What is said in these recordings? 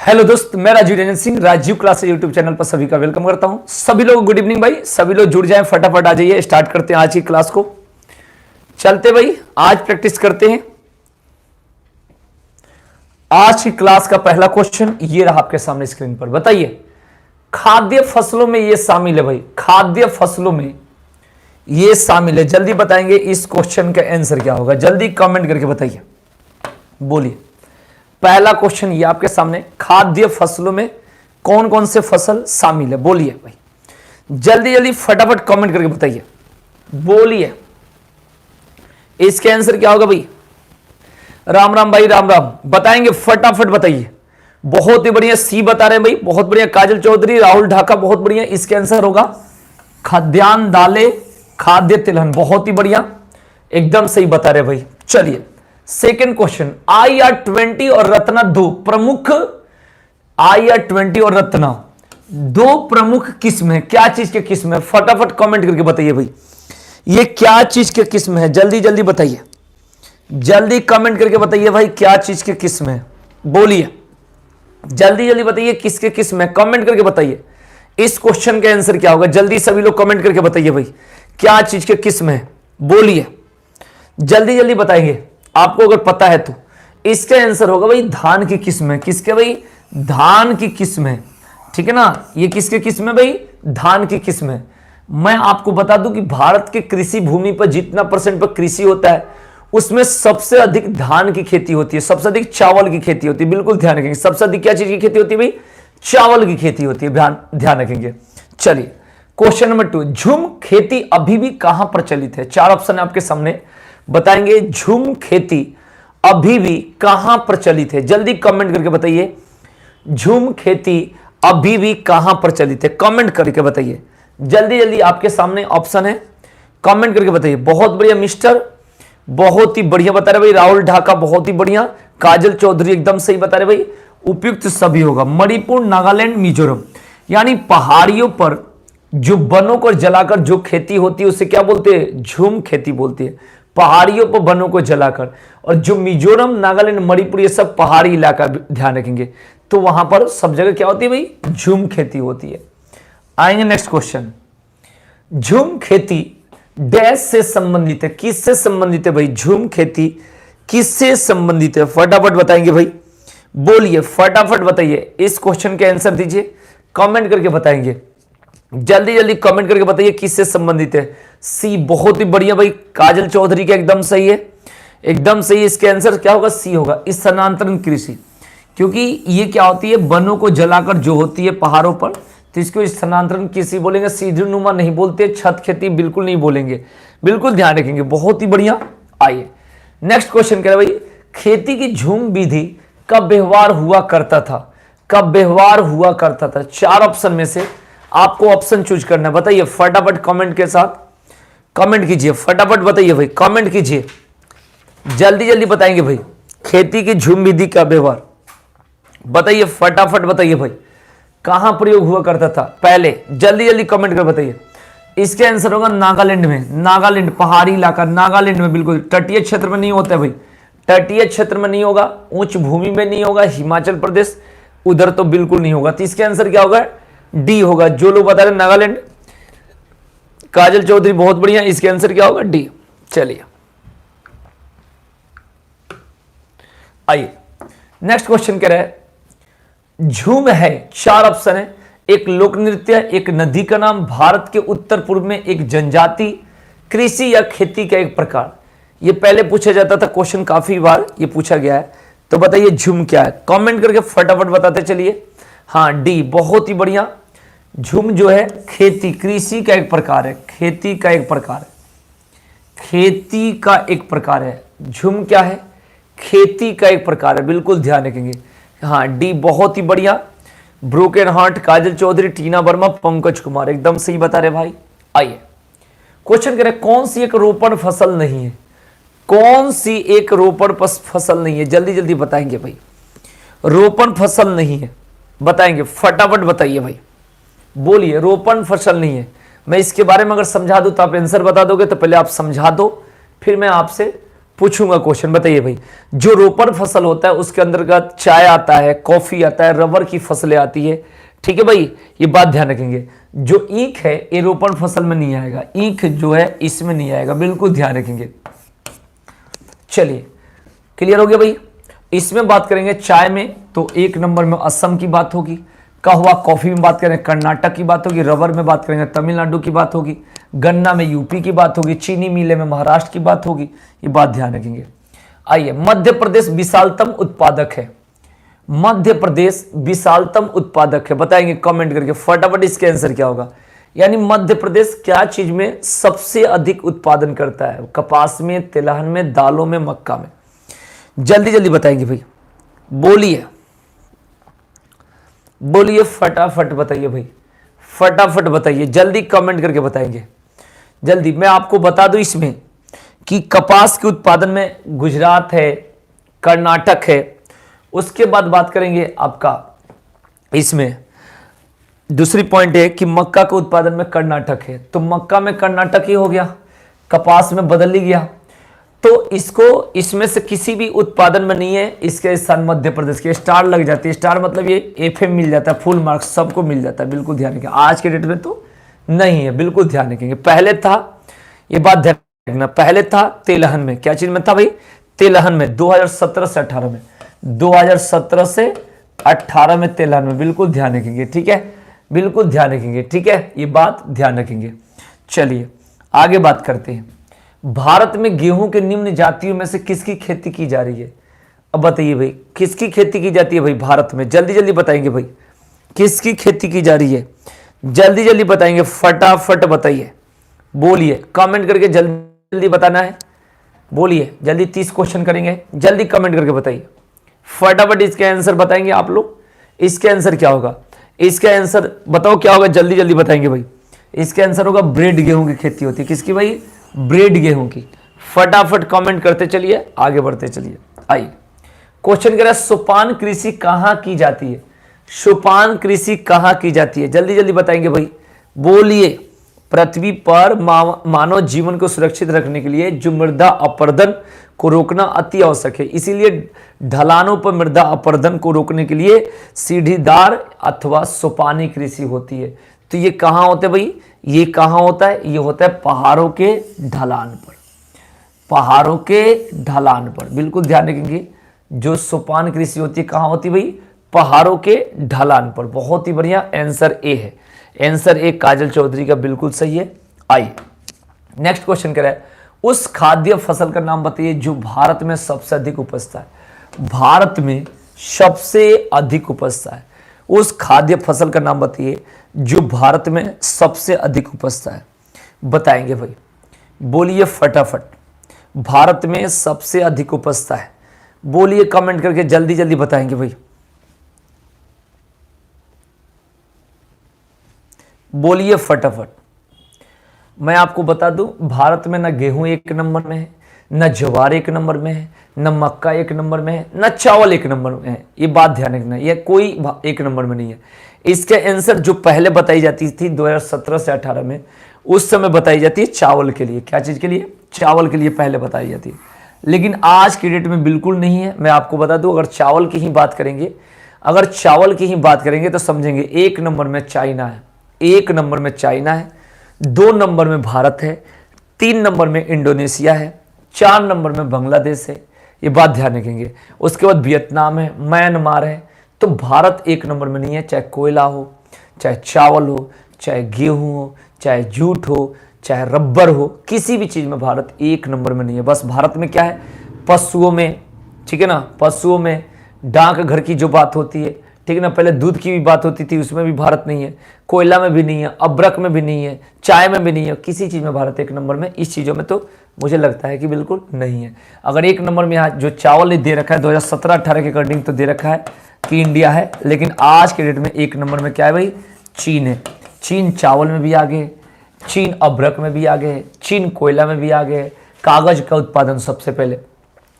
Hello दोस्त, मैं Rajeev Ranjan Singh Rajeev classes YouTube channel पर सभी का वेलकम करता हूं। सभी लोग गुड इवनिंग भाई, सभी लोग जुड़ जाएं, फटाफट आ जाइए। स्टार्ट करते हैं आज की क्लास को। चलते भाई, आज प्रैक्टिस करते हैं। आज की क्लास का पहला क्वेश्चन ये रहा आपके सामने स्क्रीन पर। बताइए, खाद्य फसलों में ये शामिल है भाई, खाद्य फसलों में ये शामिल है। जल्दी बताएंगे इस क्वेश्चन का आंसर क्या होगा, जल्दी कमेंट करके बताइए, बोलिए। पहला क्वेश्चन ये आपके सामने, खाद्य फसलों में कौन कौन से फसल शामिल है, बोलिए भाई। जल्दी जल्दी फटाफट कमेंट करके बताइए, बोलिए इसके आंसर क्या होगा भाई। राम राम भाई, राम राम, बताएंगे फटाफट बताइए। बहुत ही बढ़िया, सी बता रहे हैं भाई, बहुत बढ़िया। काजल चौधरी, राहुल ढाका, बहुत बढ़िया। इसके आंसर होगा खाद्यान्न दालें, खाद्य तिलहन। बहुत ही बढ़िया, एकदम सही बता रहे भाई। चलिए सेकेंड क्वेश्चन, IR20 और रत्ना दो प्रमुख, IR20 और रत्ना दो प्रमुख किस्म है, क्या चीज के किस्म है? फटाफट कमेंट करके बताइए भाई, ये क्या चीज के किस्म है? जल्दी जल्दी बताइए, जल्दी कमेंट करके बताइए भाई, क्या चीज के किस्म है, बोलिए। जल्दी जल्दी बताइए किसके किस्म है, कमेंट करके बताइए। इस क्वेश्चन का आंसर क्या होगा, जल्दी सभी लोग कमेंट करके बताइए भाई, क्या चीज के किस्म है, बोलिए। जल्दी जल्दी बताएंगे, आपको अगर पता है तो। इसका आंसर होगा भाई धान की किस्म है। किसके भाई? धान की किस्म है, ठीक है ना। ये किसके किस्म है भाई? धान की किस्म है। मैं आपको बता दूं कि भारत के कृषि भूमि पर जितना परसेंट पर कृषि होता है, उसमें सबसे अधिक धान की खेती होती है, सबसे अधिक चावल की खेती होती है। बिल्कुल ध्यान रखेंगे, सबसे अधिक क्या चीज की खेती होती है भाई? चावल की खेती होती है, ध्यान रखेंगे। चलिए क्वेश्चन नंबर 2, झूम खेती अभी भी कहां प्रचलित है? चार ऑप्शन आपके सामने, बताएंगे झूम खेती अभी भी कहां प्रचलित है। जल्दी कमेंट करके बताइए, झूम खेती अभी भी कहां प्रचलित है, कमेंट करके बताइए। जल्दी जल्दी आपके सामने ऑप्शन है, कमेंट करके बताइए। बहुत बढ़िया मिस्टर, बहुत ही बढ़िया बता रहे भाई। राहुल ढाका बहुत ही बढ़िया। काजल चौधरी एकदम सही बता रहे भाई। उपयुक्त सभी होगा मणिपुर, नागालैंड, मिजोरम। यानी पहाड़ियों पर जो वनों को जलाकर जो खेती होती है उसे क्या बोलते हैं? झूम खेती बोलते हैं। पहाड़ियों पर वनों को जलाकर, और जो मिजोरम, नागालैंड, मणिपुर ये सब पहाड़ी इलाका, ध्यान रखेंगे, तो वहां पर सब जगह क्या होती है भाई? झूम खेती होती है। आएंगे नेक्स्ट क्वेश्चन, झूम खेती डैश से संबंधित है, किससे संबंधित है भाई? झूम खेती किससे संबंधित है? फटाफट बताएंगे भाई, बोलिए फटाफट बताइए। इस क्वेश्चन के आंसर दीजिए, कमेंट करके बताएंगे। जल्दी जल्दी कमेंट करके बताइए किससे संबंधित है। सी, बहुत ही बढ़िया भाई। काजल चौधरी का एकदम सही है, एकदम सही। इसके आंसर क्या होगा? सी होगा, स्थानांतरण कृषि। क्योंकि ये क्या होती है? वनों को जलाकर जो होती है पहाड़ों पर, तो इसको स्थानांतरण कृषि बोलेंगे। सीढ़ीनुमा नहीं बोलते, छत खेती बिल्कुल नहीं बोलेंगे, बिल्कुल ध्यान रखेंगे। बहुत ही बढ़िया। आइए नेक्स्ट क्वेश्चन कह रहे भाई, खेती की झूम विधि कब व्यवहार हुआ करता था? कब व्यवहार हुआ करता था? चार ऑप्शन में से आपको ऑप्शन चूज करना है, बताइए फटाफट कमेंट के साथ, कमेंट कीजिए फटाफट बताइए भाई, कमेंट कीजिए, जल्दी जल्दी बताएंगे भाई। खेती की झूम विधि का व्यवहार बताइए, फटाफट बताइए भाई, कहां प्रयोग हुआ करता था पहले? जल्दी जल्दी कमेंट कर बताइए। इसके आंसर होगा नागालैंड में। नागालैंड पहाड़ी इलाका, नागालैंड में, बिल्कुल तटीय क्षेत्र में नहीं होता है भाई, तटीय क्षेत्र में नहीं होगा, उच्च भूमि में नहीं होगा, हिमाचल प्रदेश उधर तो बिल्कुल नहीं होगा। तो इसके आंसर क्या होगा? डी होगा। जो लोग बता रहे नागालैंड, काजल चौधरी बहुत बढ़िया। इसके आंसर क्या होगा? डी। चलिए आइए नेक्स्ट क्वेश्चन कह रहा है, झूम है, चार ऑप्शन है, एक लोक नृत्य, एक नदी का नाम, भारत के उत्तर पूर्व में एक जनजाति, कृषि या खेती का एक प्रकार। ये पहले पूछा जाता था क्वेश्चन, काफी बार ये पूछा गया है। तो बताइए झूम क्या है, कमेंट करके फटाफट बताते चलिए। हाँ डी, बहुत ही बढ़िया। झूम जो है खेती, कृषि का एक प्रकार है, खेती का एक प्रकार है, खेती का एक प्रकार है। झूम क्या है? खेती का एक प्रकार है, बिल्कुल ध्यान रखेंगे। हाँ डी, बहुत ही बढ़िया। ब्रोकन हार्ट, काजल चौधरी, टीना वर्मा, पंकज कुमार एकदम सही बता रहे भाई। आइए क्वेश्चन करें, कौन सी एक रोपण फसल नहीं है? कौन सी एक रोपण फसल नहीं है? जल्दी जल्दी बताएंगे भाई, रोपण फसल नहीं है, बताएंगे फटाफट बताइए भाई, बोलिए। रोपण फसल नहीं है। मैं इसके बारे में अगर समझा दूं तो आप आंसर बता दोगे, तो पहले आप समझा दो, फिर मैं आपसे पूछूंगा क्वेश्चन, बताइए भाई। जो रोपण फसल होता है उसके अंतर्गत चाय आता है, कॉफी आता है, रबर की फसलें आती है। ठीक है भाई, ये बात ध्यान रखेंगे। जो ईख है ये रोपण फसल में नहीं आएगा, ईख जो है इसमें नहीं आएगा, बिल्कुल ध्यान रखेंगे। चलिए क्लियर हो गया भाई। इसमें बात करेंगे चाय में तो 1 नंबर में असम की बात होगी, कहवा कॉफी में बात करें कर्नाटक की बात होगी, रबर में बात करेंगे तमिलनाडु की बात होगी, गन्ना में यूपी की बात होगी, चीनी मिले में महाराष्ट्र की बात होगी। ये बात ध्यान रखेंगे। आइए, मध्य प्रदेश विशालतम उत्पादक है, मध्य प्रदेश विशालतम उत्पादक है, बताएंगे कमेंट करके फटाफट इसके आंसर क्या होगा। यानी मध्य प्रदेश क्या चीज में सबसे अधिक उत्पादन करता है? कपास में, तिलहन में, दालों में, मक्का में। जल्दी जल्दी बताएंगे भाई, बोलिए बोलिए, फटाफट बताइए भाई, फटाफट बताइए, जल्दी कमेंट करके बताएंगे जल्दी। मैं आपको बता दूं इसमें कि कपास के उत्पादन में गुजरात है, कर्नाटक है, उसके बाद बात करेंगे आपका इसमें दूसरी पॉइंट है कि मक्का के उत्पादन में कर्नाटक है, तो मक्का में कर्नाटक ही हो गया, कपास में बदल ही गया। तो इसको इसमें से किसी भी उत्पादन में नहीं है, इसके स्थान मध्य प्रदेश के। स्टार लग जाती है, स्टार मतलब ये एफएम मिल जाता है, फुल मार्क्स सबको मिल जाता है, बिल्कुल ध्यान रखेंगे। आज के डेट में तो नहीं है, बिल्कुल ध्यान रखेंगे। पहले था, ये बात ध्यान रखना, पहले था तिलहन में। क्या चीज में था भाई? तिलहन में। 2017 से 18 में, 2017 से 18 में तिलहन में, बिल्कुल ध्यान रखेंगे। ठीक है, बिल्कुल ध्यान रखेंगे। ठीक है, ये बात ध्यान रखेंगे। चलिए आगे बात करते हैं। भारत में गेहूं के निम्न जातियों में से किसकी खेती की जा रही है? अब बताइए भाई, किसकी खेती की जाती है भाई भारत में? जल्दी जल्दी बताएंगे भाई, किसकी खेती की जा रही है? जल्दी जल्दी बताएंगे, फटाफट बताइए, बोलिए कमेंट करके, जल्दी जल्दी बताना है, बोलिए जल्दी। 30 क्वेश्चन करेंगे, जल्दी कमेंट करके बताइए फटाफट। इसके आंसर बताएंगे आप लोग। इसके आंसर क्या होगा? इसका आंसर बताओ क्या होगा, जल्दी जल्दी बताएंगे भाई। इसका आंसर होगा ब्रेड गेहूं की खेती होती है। किसकी भाई? ब्रेड गेहूं की। फटाफट कमेंट करते चलिए, आगे बढ़ते चलिए। आइए, क्वेश्चन कह रहा है सोपान कृषि कहां की जाती है? सोपान कृषि कहां की जाती है? जल्दी जल्दी बताएंगे भाई, बोलिए। पृथ्वी पर मानव जीवन को सुरक्षित रखने के लिए जो मृदा अपरदन को रोकना अति आवश्यक है, इसीलिए ढलानों पर मृदा अपरदन को रोकने के लिए सीढ़ीदार अथवा सोपानी कृषि होती है। तो ये कहाँ होते भाई? ये कहाँ होता है? ये होता है पहाड़ों के ढलान पर, पहाड़ों के ढलान पर, बिल्कुल ध्यान रखेंगे। जो सोपान कृषि होती है कहाँ होती है भाई? पहाड़ों के ढलान पर। बहुत ही बढ़िया, आंसर ए है, आंसर ए काजल चौधरी का बिल्कुल सही है। आइए नेक्स्ट क्वेश्चन कह रहा है उस खाद्य फसल का नाम बताइए जो भारत में सबसे अधिक उपजता है। भारत में सबसे अधिक उपजता है, उस खाद्य फसल का नाम बताइए जो भारत में सबसे अधिक उपजता है। बताएंगे भाई, बोलिए फटाफट। भारत में सबसे अधिक उपजता है, बोलिए कमेंट करके, जल्दी जल्दी बताएंगे भाई, बोलिए फटाफट। मैं आपको बता दूं, भारत में ना गेहूं 1 नंबर में है, न ज्वार 1 नंबर में है, न मक्का 1 नंबर में है, न चावल 1 नंबर में है। ये बात ध्यान रखना, ये कोई 1 नंबर में नहीं है। इसके आंसर जो पहले बताई जाती थी 2017 से 18 में, उस समय बताई जाती है चावल के लिए। क्या चीज के लिए? चावल के लिए पहले बताई जाती है, लेकिन आज की डेट में बिल्कुल नहीं है। मैं आपको बता दूं, अगर चावल की ही बात करेंगे, अगर चावल की ही बात करेंगे तो समझेंगे 1 नंबर में चाइना है, 1 नंबर में चाइना है, 2 नंबर में भारत है, 3 नंबर में इंडोनेशिया है, 4 नंबर में बांग्लादेश है। ये बात ध्यान रखेंगे। उसके बाद वियतनाम है, म्यांमार है। तो भारत 1 नंबर में नहीं है, चाहे कोयला हो, चाहे चावल हो, चाहे गेहूं हो, चाहे जूट हो, चाहे रबर हो, किसी भी चीज में भारत 1 नंबर में नहीं है। बस भारत में क्या है? पशुओं में, ठीक है ना, पशुओं में, डाक घर की जो बात होती है, ठीक है ना, पहले दूध की भी बात होती थी, उसमें भी भारत नहीं है, कोयला में भी नहीं है, अब्रक में भी नहीं है, चाय में भी नहीं है, किसी चीज में भारत 1 नंबर में, इस चीजों में तो मुझे लगता है कि बिल्कुल नहीं है। अगर 1 नंबर में यहाँ जो चावल दे रखा है 2017-18 के अकॉर्डिंग तो दे रखा है कि इंडिया है, लेकिन आज के डेट में 1 नंबर में क्या है भाई? चीन है। चीन चावल में भी आगे, चीन अब्रक में भी आगे, चीन कोयला में भी आगे, कागज का उत्पादन सबसे पहले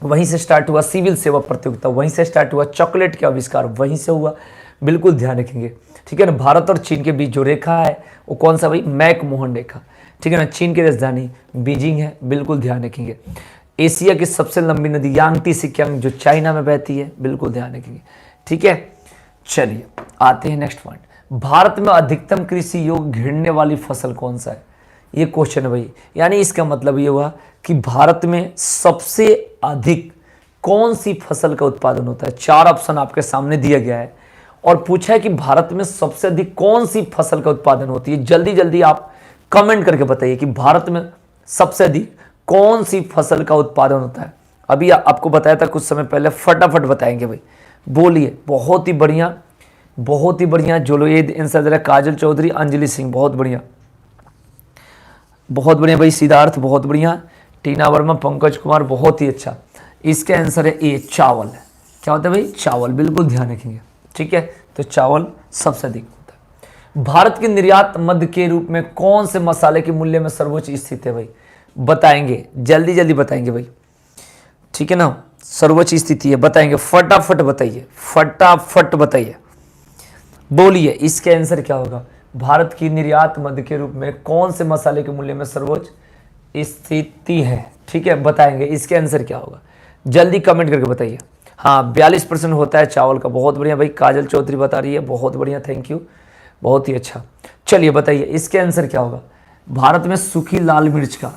वहीं से स्टार्ट हुआ, सिविल सेवा प्रतियोगिता वहीं से स्टार्ट हुआ, चॉकलेट का आविष्कार वहीं से हुआ, बिल्कुल ध्यान रखेंगे। ठीक है ना, भारत और चीन के बीच जो रेखा है वो कौन सा भाई? मैक मोहन रेखा। ठीक है ना, चीन की राजधानी बीजिंग है, बिल्कुल ध्यान रखेंगे। एशिया की सबसे लंबी नदी यांगटी सिक्यांग जो चाइना में बहती है, बिल्कुल ध्यान रखिए। ठीक है, चलिए आते हैं नेक्स्ट पॉइंट। भारत में अधिकतम कृषि योग्य घिरने वाली फसल कौन सा है? ये क्वेश्चन है भाई, यानी इसका मतलब ये हुआ कि भारत में सबसे अधिक कौन सी फसल का उत्पादन होता है। 4 ऑप्शन आपके सामने दिया गया है और पूछा है कि भारत में सबसे अधिक कौन सी फसल का उत्पादन होती है। जल्दी जल्दी आप कमेंट करके बताइए कि भारत में सबसे अधिक कौन सी फसल का उत्पादन होता है। अभी आपको बताया था कुछ समय पहले, फटाफट बताएंगे भाई, बोलिए। बहुत ही बढ़िया, बहुत ही बढ़िया। जो लोग ये आंसर दे रहा है, काजल चौधरी, अंजलि सिंह, बहुत बढ़िया, बहुत बढ़िया भाई। सिद्धार्थ, बहुत बढ़िया। टीना वर्मा, पंकज कुमार, बहुत ही अच्छा। इसका आंसर है ए, चावल। क्या होता है भाई? चावल, बिल्कुल ध्यान रखेंगे। ठीक है, तो चावल सबसे अधिक होता है। भारत के निर्यात मद के रूप में कौन से मसाले के मूल्य में सर्वोच्च स्थित है भाई? बताएंगे, जल्दी जल्दी बताएंगे भाई। ठीक है ना, सर्वोच्च स्थिति है, बताएंगे, फटाफट बताइए, फटाफट बताइए, बोलिए। इसके आंसर क्या होगा? भारत की निर्यात मद के रूप में कौन से मसाले के मूल्य में सर्वोच्च स्थिति है? ठीक है, बताएंगे। इसके आंसर क्या होगा? जल्दी कमेंट करके बताइए। हाँ, 42% होता है चावल का। बहुत बढ़िया भाई, काजल चौधरी बता रही है, बहुत बढ़िया, थैंक यू, बहुत ही अच्छा। चलिए बताइए, इसके आंसर क्या होगा? भारत में सूखी लाल मिर्च का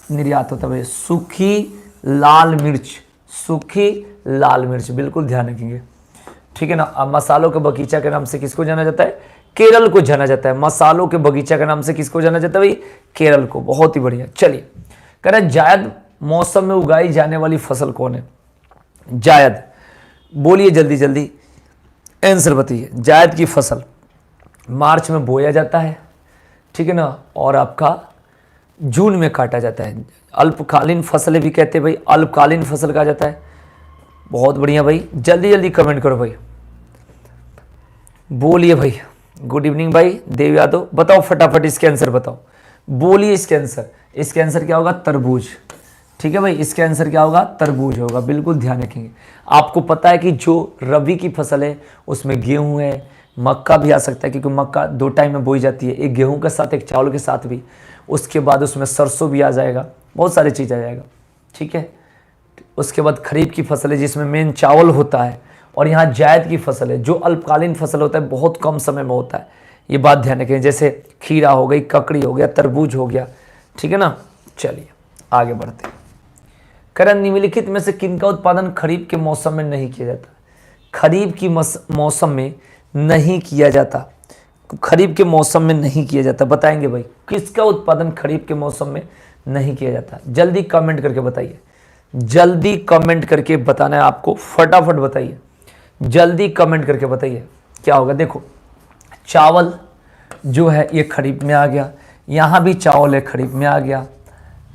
निर्यात होता है भाई, सूखी लाल मिर्च, सूखी लाल मिर्च, बिल्कुल ध्यान रखेंगे। ठीक है ना। अब मसालों के बगीचा के नाम से किसको जाना जाता है? केरल को जाना जाता है। मसालों के बगीचा के नाम से किसको जाना जाता है भाई? केरल को। बहुत ही बढ़िया। चलिए, कह रहे जायद मौसम में उगाई जाने वाली फसल कौन है? जायद, बोलिए जल्दी जल्दी, आंसर बताइए। जायद की फसल मार्च में बोया जाता है, ठीक है ना, और आपका जून में काटा जाता है। अल्पकालीन फसलें भी कहते हैं भाई, अल्पकालीन फसल कहा जाता है। बहुत बढ़िया भाई, जल्दी जल्दी कमेंट करो भाई, बोलिए भाई। गुड इवनिंग भाई देव यादव, बताओ फटाफट इसके आंसर बताओ, बोलिए इसके आंसर। इसके आंसर क्या होगा? तरबूज। ठीक है भाई, इसके आंसर क्या होगा? तरबूज होगा, बिल्कुल ध्यान रखेंगे। आपको पता है कि जो रबी की फसल है उसमें गेहूं है, मक्का भी आ सकता है, क्योंकि मक्का 2 टाइम में बोई जाती है, एक गेहूं के साथ एक चावल के साथ भी। उसके बाद उसमें सरसों भी आ जाएगा, बहुत सारी चीज़ आ जाएगा। ठीक है, उसके बाद खरीफ की फसल है जिसमें मेन चावल होता है, और यहाँ जायद की फसल है जो अल्पकालीन फसल होता है, बहुत कम समय में होता है। ये बात ध्यान रखें, जैसे खीरा हो गई, ककड़ी हो गया, तरबूज हो गया। ठीक है ना, चलिए आगे बढ़ते हैं। करण निम्नलिखित में से किनका उत्पादन खरीफ के मौसम में नहीं किया जाता? खरीफ की मौसम में नहीं किया जाता, खरीफ के मौसम में नहीं किया जाता, बताएंगे भाई किसका उत्पादन खरीफ के मौसम में नहीं किया जाता? जल्दी कमेंट करके बताइए, जल्दी कमेंट करके बताना है आपको, फटाफट बताइए, जल्दी कमेंट करके बताइए क्या होगा। देखो, चावल जो है ये खरीफ में आ गया, यहाँ भी चावल है, खरीफ में आ गया।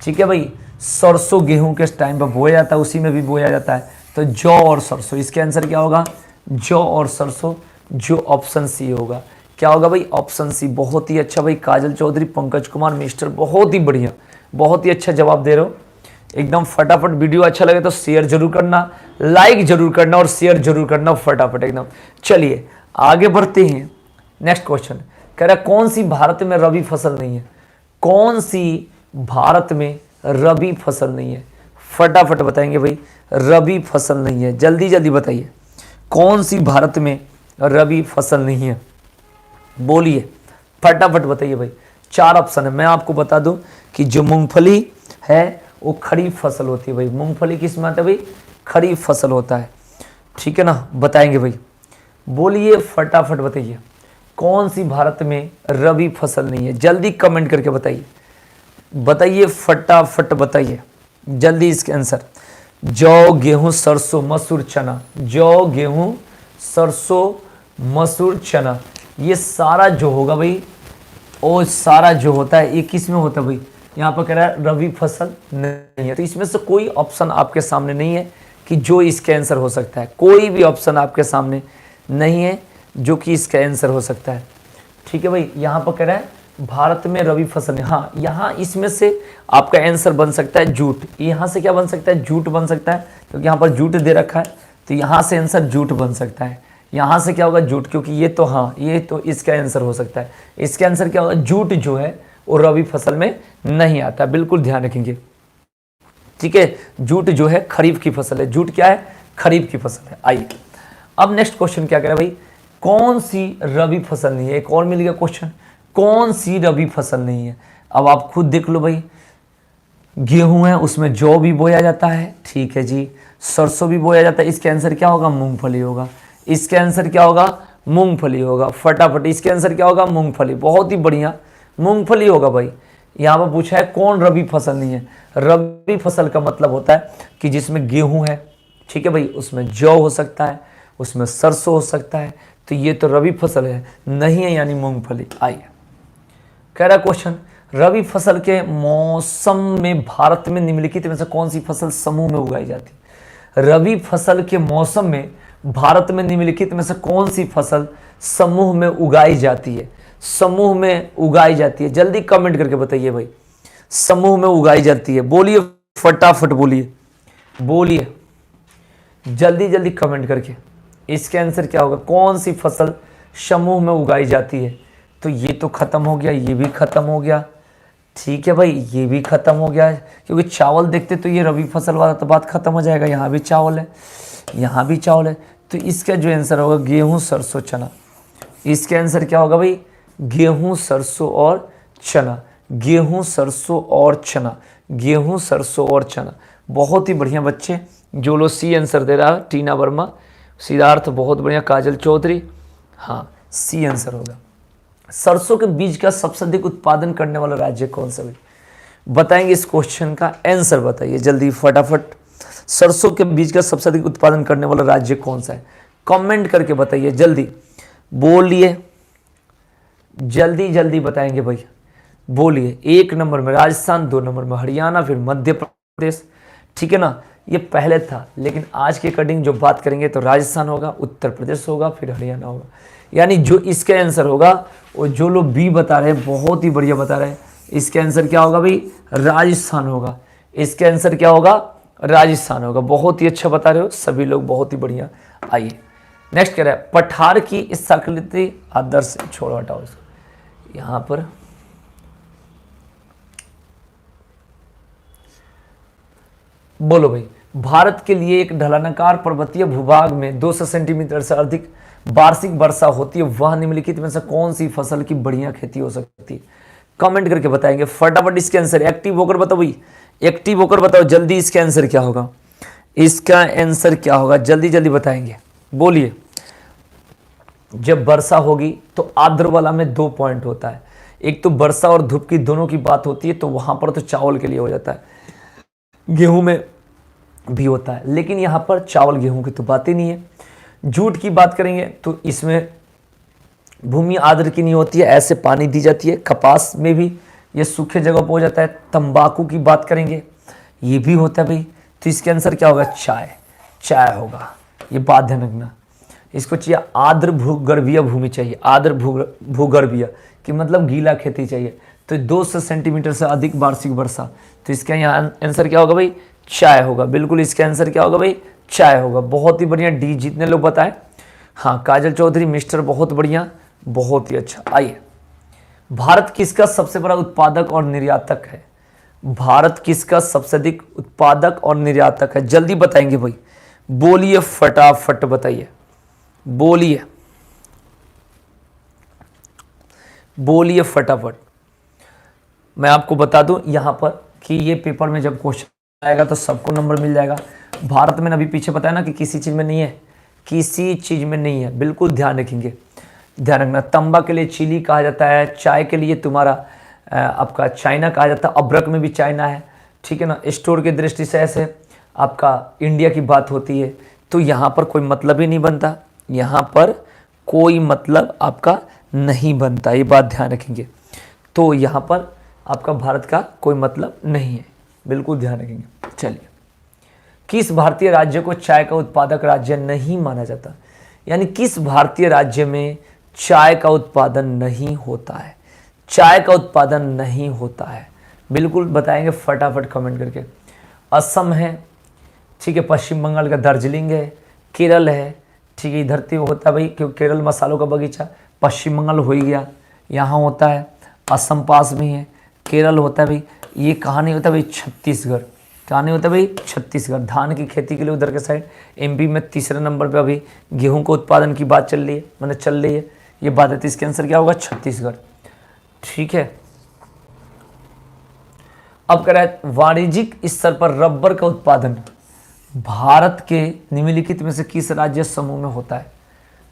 ठीक है भाई, सरसों गेहूं के टाइम पर बोया जाता है, उसी में भी बोया जाता है। तो जौ और सरसों, इसके आंसर क्या होगा? जौ और सरसों, जो ऑप्शन सी होगा। क्या होगा भाई? Option C. बहुत ही अच्छा भाई, काजल चौधरी, पंकज कुमार, मिस्टर, बहुत ही बढ़िया, बहुत ही अच्छा जवाब दे रहे हो एकदम फटाफट। वीडियो अच्छा लगे तो शेयर जरूर करना, लाइक जरूर करना और शेयर जरूर करना फटाफट एकदम। चलिए आगे बढ़ते हैं। नेक्स्ट क्वेश्चन कह रहा है कौन सी भारत में रबी फसल नहीं है? कौन सी भारत में रबी फसल नहीं है? फटाफट बताएंगे भाई, रबी फसल नहीं है, जल्दी जल्दी बताइए कौन सी भारत में रबी फसल नहीं है, बोलिए फटाफट बताइए भाई। 4 ऑप्शन है, मैं आपको बता दूं कि जो मूंगफली है वो खरीफ फसल होती है भाई। मूंगफली किस में आता है भाई? खरीफ फसल होता है। ठीक है ना, बताएंगे भाई, बोलिए फटाफट बताइए कौन सी भारत में रबी फसल नहीं है, जल्दी कमेंट करके बताइए, बताइए फटाफट बताइए जल्दी इसके आंसर। जौ, गेहूं, सरसों, मसूर, चना। जौ, गेहूं, सरसों, मसूर, चना, ये सारा जो होगा भाई, और सारा जो होता है ये किस में होता है भाई? यहाँ पर कह रहा है रबी फसल नहीं है। तो इसमें से कोई ऑप्शन आपके सामने नहीं है कि जो इसका आंसर हो सकता है, कोई भी ऑप्शन आपके सामने नहीं है जो कि इसका आंसर हो सकता है। ठीक है भाई, यहाँ पर कह रहा है भारत में रबी फसल है। हाँ, यहाँ इसमें से आपका आंसर बन सकता है जूट। यहाँ से क्या बन सकता है? जूट बन सकता है, क्योंकि यहाँ पर जूट दे रखा है, तो यहाँ से आंसर जूट बन सकता है। यहाँ से क्या होगा? जूट, क्योंकि ये तो, हाँ ये तो इसका आंसर हो सकता है। इसका आंसर क्या होगा? जूट जो है वो रबी फसल में नहीं आता, बिल्कुल ध्यान रखेंगे। ठीक है, जूट जो है खरीफ की फसल है, जूट क्या है, खरीफ की फसल है। आइए अब नेक्स्ट क्वेश्चन क्या कह रहा है भाई, कौन सी रबी फसल नहीं है, एक और मिल गया क्वेश्चन, कौन सी रबी फसल नहीं है। अब आप खुद देख लो भाई, गेहूं है उसमें जौ भी बोया जाता है, ठीक है जी, सरसों भी बोया जाता है, इसका आंसर क्या होगा, मूंगफली होगा। इसका आंसर क्या होगा, मूंगफली होगा। फटाफट इसके आंसर क्या होगा, मूंगफली। बहुत ही बढ़िया, मूंगफली होगा भाई। यहाँ पर पूछा है कौन रबी फसल नहीं है। रबी फसल का मतलब होता है कि जिसमें गेहूं है, ठीक है भाई, उसमें जौ हो सकता है, उसमें सरसों हो सकता है, तो ये तो रबी फसल है, नहीं है यानी मूंगफली। आइए कह रहा क्वेश्चन, रबी फसल के मौसम में भारत में निम्नलिखित में से कौन सी फसल समूह में उगाई जाती है। रबी फसल के मौसम में भारत में निम्नलिखित में से कौन सी फसल समूह में उगाई जाती है, समूह में उगाई जाती है, जल्दी कमेंट करके बताइए भाई, समूह में उगाई जाती है, बोलिए फटाफट, बोलिए बोलिए जल्दी जल्दी कमेंट करके। इसके आंसर क्या होगा, कौन सी फसल समूह में उगाई जाती है। तो ये तो खत्म हो गया, ये भी खत्म हो गया, ठीक है भाई, ये भी खत्म हो गया है, क्योंकि चावल देखते तो ये रबी फसल वाला तो बात खत्म हो जाएगा। यहाँ भी चावल है, यहाँ भी चावल है, तो इसका जो आंसर होगा गेहूं सरसों चना। इसका आंसर क्या होगा भाई, गेहूं सरसों और चना, गेहूं सरसों और चना, गेहूं सरसों और चना। बहुत ही बढ़िया बच्चे, जो लोग सी आंसर दे रहा है, टीना वर्मा, सिद्धार्थ बहुत बढ़िया, काजल चौधरी, हाँ सी आंसर होगा। सरसों के बीज का सबसे अधिक उत्पादन करने वाला राज्य कौन सा है, बताएंगे इस क्वेश्चन का आंसर बताइए जल्दी फटाफट। सरसों के बीज का सबसे अधिक उत्पादन करने वाला राज्य कौन सा है, कमेंट करके बताइए जल्दी, बोलिए जल्दी जल्दी बताएंगे भाई, बोलिए। 1 नंबर में राजस्थान, 2 नंबर में हरियाणा, फिर मध्य प्रदेश, ठीक है ना। ये पहले था, लेकिन आज के अकॉर्डिंग जो बात करेंगे तो राजस्थान होगा, उत्तर प्रदेश होगा, फिर हरियाणा होगा। यानी जो इसका आंसर होगा, और जो लोग बी बता रहे हैं बहुत ही बढ़िया बता रहे हैं, इसका आंसर क्या होगा भाई, राजस्थान होगा। इसका आंसर क्या होगा, राजस्थान होगा। बहुत ही अच्छा बता रहे हो सभी लोग, बहुत ही बढ़िया। आइए नेक्स्ट कह रहा है, पठार की इस संस्कृति आदर्श, छोड़ो हटाओ इसको, यहाँ पर बोलो भाई, भारत के लिए एक ढलानाकार पर्वतीय भूभाग में 200 सेंटीमीटर से अधिक वार्षिक वर्षा होती है, वह निम्नलिखित में से कौन सी फसल की बढ़िया खेती हो सकती है, कमेंट करके बताएंगे फटाफट। इसके आंसर एक्टिव होकर बताओ भाई, एक्टिव होकर बताओ जल्दी, इसका आंसर क्या होगा, इसका आंसर क्या होगा, जल्दी जल्दी बताएंगे, बोलिए। जब वर्षा होगी तो आर्द्र वाला में 2 पॉइंट होता है, एक तो वर्षा और धूप की दोनों की बात होती है, तो वहां पर तो चावल के लिए हो जाता है, गेहूं में भी होता है, लेकिन यहां पर चावल गेहूं की तो बात ही नहीं है। जूट की बात करेंगे तो इसमें भूमि आर्द्र की नहीं होती है, ऐसे पानी दी जाती है। कपास में भी ये सूखे जगह पर हो जाता है। तंबाकू की बात करेंगे, ये भी होता है भाई, तो इसके आंसर क्या होगा, चाय, चाय होगा। ये बात ध्यान रखना, इसको चाहिए आर्द्र भूगर्भीय भूमि चाहिए, आर्द्र भूगर्भीय कि मतलब गीला खेती चाहिए, तो 200 सेंटीमीटर से अधिक वार्षिक वर्षा, तो इसका यहाँ आंसर क्या होगा भाई, चाय होगा। बिल्कुल इसका आंसर क्या होगा भाई, चाय होगा। बहुत ही बढ़िया, डी जितने लोग बताएं। हाँ काजल चौधरी मिस्टर, बहुत बढ़िया, बहुत ही अच्छा। आइए, भारत किसका सबसे बड़ा उत्पादक और निर्यातक है, भारत किसका सबसे अधिक उत्पादक और निर्यातक है, जल्दी बताएंगे भाई, बोलिए फटाफट बताइए, बोलिए बोलिए फटाफट। मैं आपको बता दूं यहां पर कि ये पेपर में जब क्वेश्चन आएगा तो सबको नंबर मिल जाएगा। भारत में अभी पीछे बताया ना कि किसी चीज में नहीं है, किसी चीज में नहीं है, बिल्कुल ध्यान रखेंगे, ध्यान रखना। तंबा के लिए चिली कहा जाता है, चाय के लिए तुम्हारा आपका चाइना कहा जाता है, अब्रक में भी चाइना है, ठीक है ना। स्टोर की दृष्टि से ऐसे आपका इंडिया की बात होती है, तो यहाँ पर कोई मतलब ही नहीं बनता, यहाँ पर कोई मतलब आपका नहीं बनता, ये बात ध्यान रखेंगे। तो यहाँ पर आपका भारत का कोई मतलब नहीं है, बिल्कुल ध्यान रखेंगे। चलिए, किस भारतीय राज्य को चाय का उत्पादक राज्य नहीं माना जाता, यानी किस भारतीय राज्य में चाय का उत्पादन नहीं होता है, चाय का उत्पादन नहीं होता है, बिल्कुल बताएंगे फटाफट कमेंट करके। असम है, ठीक है, पश्चिम बंगाल का दार्जिलिंग है, केरल है, ठीक है, इधर तो होता है भाई क्योंकि केरल मसालों का बगीचा, पश्चिम बंगाल हो ही गया, यहाँ होता है, असम पास में है, केरल होता है भाई, ये कहाँ नहीं होता भाई, छत्तीसगढ़, क्या नहीं होता भाई, छत्तीसगढ़। धान की खेती के लिए उधर के साइड। एमपी में तीसरे नंबर पे अभी गेहूं के उत्पादन की बात चल रही है, मतलब चल रही है ये बात है। तो इसका आंसर क्या होगा, छत्तीसगढ़। ठीक है, अब कह रहा है वाणिज्यिक स्तर पर रबर का उत्पादन भारत के निम्नलिखित में से किस राज्य समूह में होता है।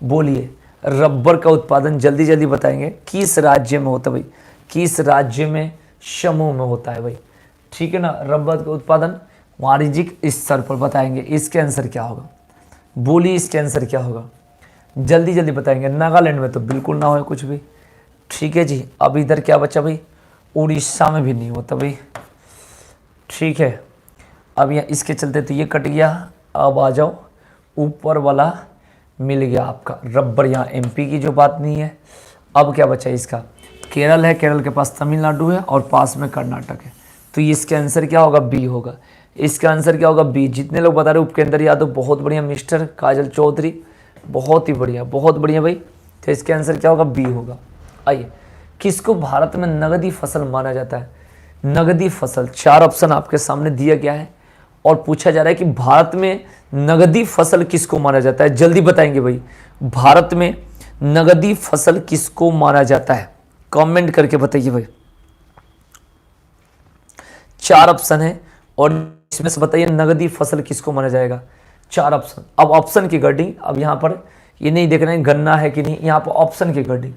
बोलिए, रबर का उत्पादन जल्दी जल्दी बताएंगे, किस राज्य में होता है भाई, किस राज्य में समूह में होता है भाई। ठीक है ना, रबर का उत्पादन वाणिज्यिक स्तर पर बताएंगे। इसके आंसर क्या होगा, बोलिए इसके आंसर क्या होगा, जल्दी जल्दी बताएंगे। नागालैंड में तो बिल्कुल ना हो कुछ भी। ठीक है जी, अब इधर क्या बचा भाई, उड़ीसा में भी नहीं होता भाई। ठीक है, अब यहाँ इसके चलते तो ये कट गया। अब आ जाओ, ऊपर वाला मिल गया आपका रबर, यहाँ एमपी की जो बात नहीं है। अब क्या बचा इसका, केरल है, केरल के पास तमिलनाडु है और पास में कर्नाटक है। तो इसका आंसर क्या होगा, बी होगा। इसका आंसर क्या होगा, बी। जितने लोग बता रहे उपकेंद्र यादव, बहुत बढ़िया। मिस्टर काजल चौधरी, बहुत ही बढ़िया, बहुत बढ़िया भाई। तो इसका आंसर क्या होगा, बी होगा। आइए, किसको भारत में नगदी फसल माना जाता है। नगदी फसल, 4 ऑप्शन आपके सामने दिया गया है और पूछा जा रहा है कि भारत में नगदी फसल किसको माना जाता है। जल्दी बताएंगे भाई, भारत में नगदी फसल किसको माना जाता है, कमेंट करके बताइए भाई। 4 ऑप्शन है और इसमें से बताइए नगदी फसल किसको माना जाएगा। 4 ऑप्शन। अब ऑप्शन की गडिंग, अब यहाँ पर ये नहीं देखना है गन्ना है कि नहीं, यहाँ पर ऑप्शन की गडिंग।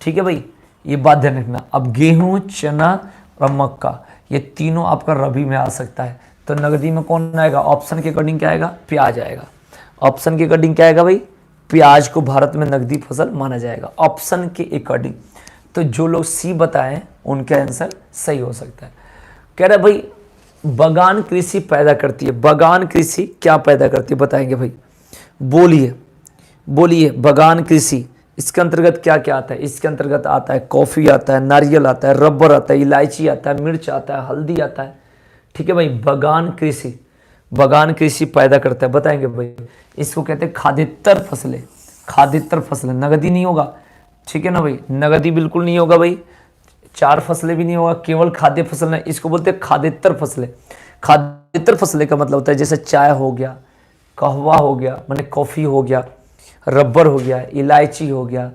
ठीक है भाई, ये बात ध्यान रखना। अब गेहूं, चना और मक्का, ये तीनों आपका रबी में आ सकता है। तो नगदी में कौन आएगा, ऑप्शन के अकॉर्डिंग क्या आएगा, प्याज आएगा। ऑप्शन के अकॉर्डिंग क्या आएगा भाई, प्याज को भारत में नगदी फसल माना जाएगा ऑप्शन के अकॉर्डिंग। तो जो लोग सी बताएं उनका आंसर सही हो सकता है। कह रहा है भाई बगान कृषि पैदा करती है, बगान कृषि क्या पैदा करती है बताएंगे भाई। बोलिए, बोलिए बगान कृषि, इसके अंतर्गत क्या क्या आता है। इसके अंतर्गत आता है कॉफ़ी आता है, नारियल आता है, रबर आता है, इलायची आता है, मिर्च आता है, हल्दी आता है। ठीक है भाई, बगान कृषि, बगान कृषि पैदा करता है, बताएंगे भाई। इसको कहते हैं खाद्येतर फसलें, खाद्येतर फसलें। नगदी नहीं होगा, ठीक है ना भाई, नगदी बिल्कुल नहीं होगा भाई। 4 फसलें भी नहीं होगा, केवल खाद्य फसल है, इसको बोलते हैं खाद्येतर फसलें। खाद्येतर फसलें का मतलब होता है जैसे चाय हो गया, कहवा हो गया, माने कॉफ़ी हो गया, रबर हो गया, इलायची हो गया,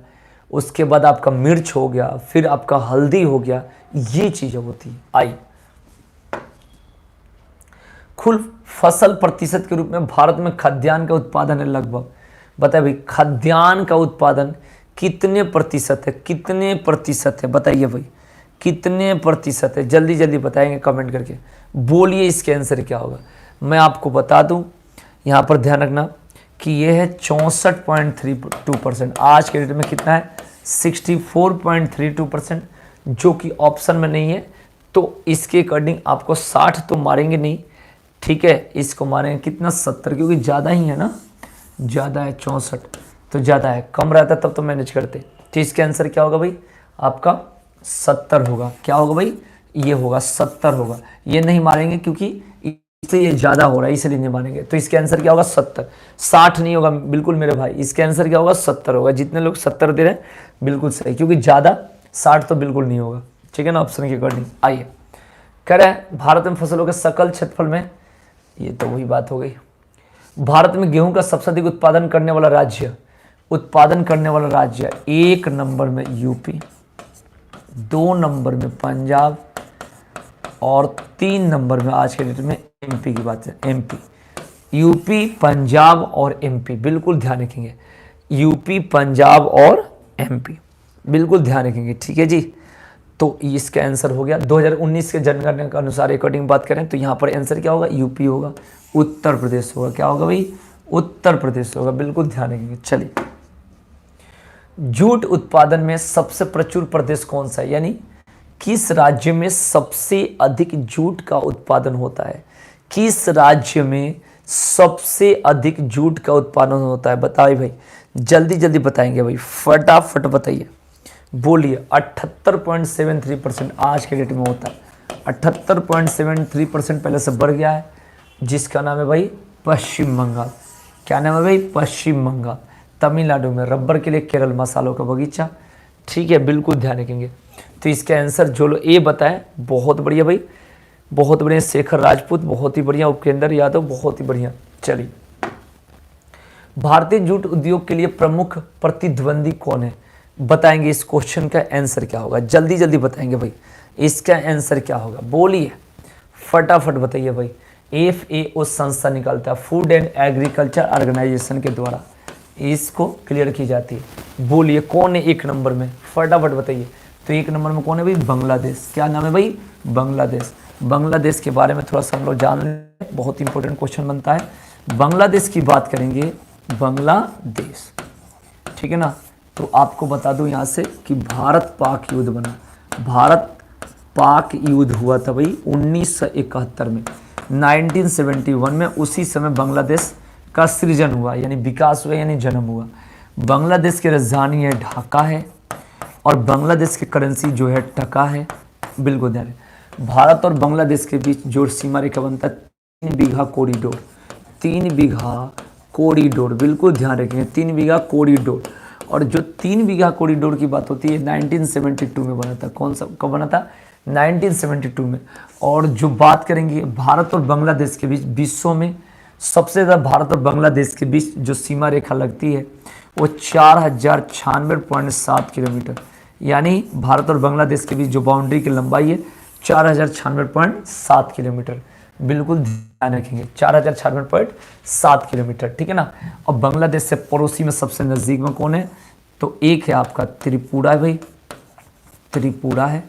उसके बाद आपका मिर्च हो गया, फिर आपका हल्दी हो गया, ये चीज़ें होती है। आई कुल फसल प्रतिशत के रूप में भारत में खाद्यान्न का उत्पादन है लगभग, बताइए भाई खाद्यान्न का उत्पादन कितने प्रतिशत है, कितने प्रतिशत है बताइए भाई, कितने प्रतिशत है, जल्दी जल्दी बताएंगे कमेंट करके। बोलिए इसके आंसर क्या होगा। मैं आपको बता दूं, यहाँ पर ध्यान रखना कि ये है 64.32%। आज के डेट में कितना है, 64.32%, जो कि ऑप्शन में नहीं है। तो इसके अकॉर्डिंग आपको 60 तो मारेंगे नहीं, ठीक है, इसको मारेंगे कितना 70, क्योंकि ज़्यादा ही है ना, ज़्यादा है 64 तो ज़्यादा है, कम रहता तब तो मैनेज करते। तो इसके आंसर क्या होगा भाई, आपका 70 होगा। क्या होगा भाई, ये होगा 70 होगा। ये नहीं मारेंगे क्योंकि इसलिए ये ज़्यादा हो रहा है, इसलिए नहीं मानेंगे। तो इसके आंसर क्या होगा 70, 60 नहीं होगा बिल्कुल मेरे भाई। इसके आंसर क्या होगा 70 होगा। जितने लोग 70 दे रहे हैं बिल्कुल सही, क्योंकि ज़्यादा 60 तो बिल्कुल नहीं होगा, ठीक है ना, ऑप्शन के अकॉर्डिंग। आइए, कह रहे हैं भारत में फसलों के सकल क्षेत्रफल में, ये तो वही बात हो गई। भारत में गेहूं का सबसे अधिक उत्पादन करने वाला राज्य, उत्पादन करने वाला राज्य 1 नंबर में यूपी, 2 नंबर में पंजाब और 3 नंबर में आज के डेट में एमपी की बात है। एमपी, यूपी, पंजाब और एमपी, बिल्कुल ध्यान रखेंगे। यूपी, पंजाब और एमपी, बिल्कुल ध्यान रखेंगे, ठीक है जी। तो इसका आंसर हो गया 2019 के जनगणना के अनुसार अकॉर्डिंग बात करें तो यहाँ पर आंसर क्या होगा, यूपी होगा, उत्तर प्रदेश होगा। क्या होगा भाई, उत्तर प्रदेश होगा, बिल्कुल ध्यान रखेंगे। चलिए, जूट उत्पादन में सबसे प्रचुर प्रदेश कौन सा है, यानी किस राज्य में सबसे अधिक जूट का उत्पादन होता है, किस राज्य में सबसे अधिक जूट का उत्पादन होता है, बताइए भाई, जल्दी जल्दी बताएंगे भाई, फटाफट बताइए। बोलिए, 78.73% आज के डेट में होता है। 78.73% पहले से बढ़ गया है, जिसका नाम है भाई पश्चिम बंगाल। क्या नाम है भाई, पश्चिम बंगाल। तमिलनाडु में रबर के लिए केरल मसालों का बगीचा, ठीक है, बिल्कुल ध्यान रखेंगे। तो इसका आंसर जो लोग ए बताए बहुत बढ़िया भाई, बहुत बढ़िया। शेखर राजपूत, बहुत ही बढ़िया। उपेंद्र यादव, बहुत ही बढ़िया। चलिए, भारतीय जूट उद्योग के लिए प्रमुख प्रतिद्वंदी कौन है? बताएंगे इस क्वेश्चन का आंसर क्या होगा, जल्दी जल्दी बताएंगे भाई, इसका आंसर क्या होगा, बोलिए फटाफट बताइए भाई। FAO संस्था निकालता है, फूड एंड एग्रीकल्चर ऑर्गेनाइजेशन के द्वारा इसको क्लियर की जाती है। बोलिए कौन है एक नंबर में, फटाफट बताइए। तो एक नंबर में कौन है भाई? बांग्लादेश। क्या नाम है भाई? बांग्लादेश। बांग्लादेश के बारे में थोड़ा सा हम लोग जान लें, बहुत इंपॉर्टेंट क्वेश्चन बनता है। बांग्लादेश की बात करेंगे, बांग्लादेश, ठीक है ना। तो आपको बता दूं यहाँ से कि भारत पाक युद्ध बना, भारत पाक युद्ध हुआ था भाई 1971 में, 1971 में। उसी समय बांग्लादेश का सृजन हुआ, यानी विकास हुआ, यानी जन्म हुआ। बांग्लादेश की राजधानी है ढाका है, और बांग्लादेश की करेंसी जो है टका है। बिल्कुल ध्यान रखें, भारत और बांग्लादेश के बीच जो सीमा रेखा बनता है 3 बीघा कॉरिडोर, 3 बीघा कॉरिडोर, बिल्कुल ध्यान रखेंगे, 3 बीघा कॉरिडोर। और जो 3 बीघा कॉरिडोर की बात होती है 1972 में बना था। कौन सा, कब बना था? 1972 में। और जो बात करेंगे भारत और बांग्लादेश के बीच, विश्व में सबसे ज़्यादा भारत और बांग्लादेश के बीच जो सीमा रेखा लगती है वो 4096.7 किलोमीटर, यानी भारत और बांग्लादेश के बीच जो बाउंड्री की लंबाई है 4096.7 किलोमीटर। बिल्कुल ध्यान रखेंगे, 4096.7 किलोमीटर, ठीक है ना। और बांग्लादेश से पड़ोसी में सबसे नज़दीक में कौन है? तो एक है आपका त्रिपुरा भाई, त्रिपुरा है,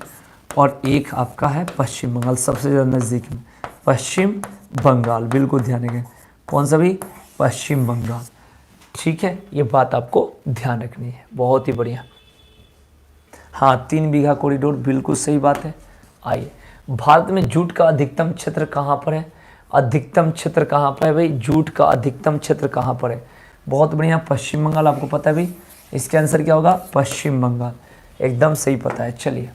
और एक आपका है पश्चिम बंगाल, सबसे ज़्यादा नज़दीक में पश्चिम बंगाल। बिल्कुल ध्यान रखें, कौन सा भी? पश्चिम बंगाल, ठीक है। ये बात आपको ध्यान रखनी है, बहुत ही बढ़िया। हाँ, 3 बीघा कॉरिडोर, बिल्कुल सही बात है। आइए, भारत में जूट का अधिकतम क्षेत्र कहाँ पर है? अधिकतम क्षेत्र कहाँ पर है भाई? जूट का अधिकतम क्षेत्र कहाँ पर है? बहुत बढ़िया, पश्चिम बंगाल। आपको पता है भाई, इसका आंसर क्या होगा? पश्चिम बंगाल, एकदम सही पता है। चलिए,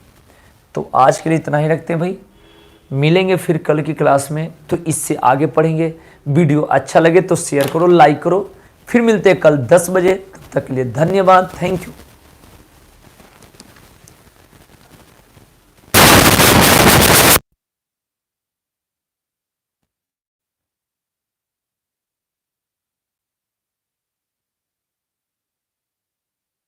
तो आज के लिए इतना ही रखते हैं भाई, मिलेंगे फिर कल की क्लास में, तो इससे आगे पढ़ेंगे। वीडियो अच्छा लगे तो शेयर करो, लाइक करो। फिर मिलते हैं कल 10 बजे, तब तक के लिए धन्यवाद, थैंक यू।